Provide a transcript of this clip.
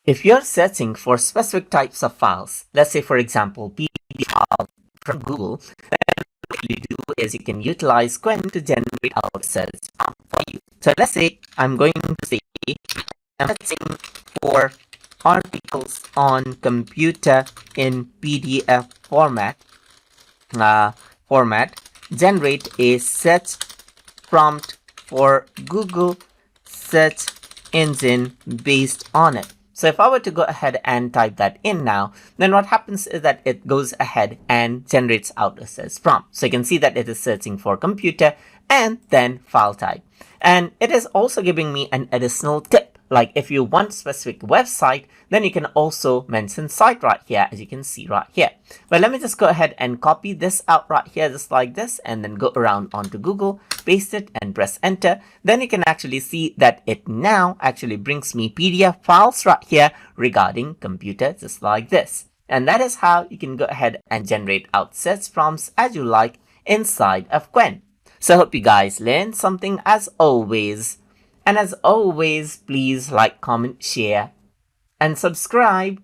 if you're searching for specific types of files, let's say for example PDF file from Google, then what you do is you can utilize Qwen to generate out search prompt for you. So let's say I'm going to say I'm searching for articles on computer in PDF format, generate a search prompt for Google search engine based on it. So if I were to go ahead and type that in now, then what happens is that it goes ahead and generates out a search prompt. So you can see that it is searching for computer and then file type. And it is also giving me an additional tip. Like if you want specific website, then you can also mention site right here, as you can see right here. But let me just go ahead and copy this out right here, just like this, and then go around onto Google, paste it and press enter. Then you can actually see that it now actually brings me PDF files right here regarding computer, just like this. And that is how you can go ahead and generate out search prompts as you like inside of Qwen. So I hope you guys learned something as always. And as always, please like, comment, share, and subscribe.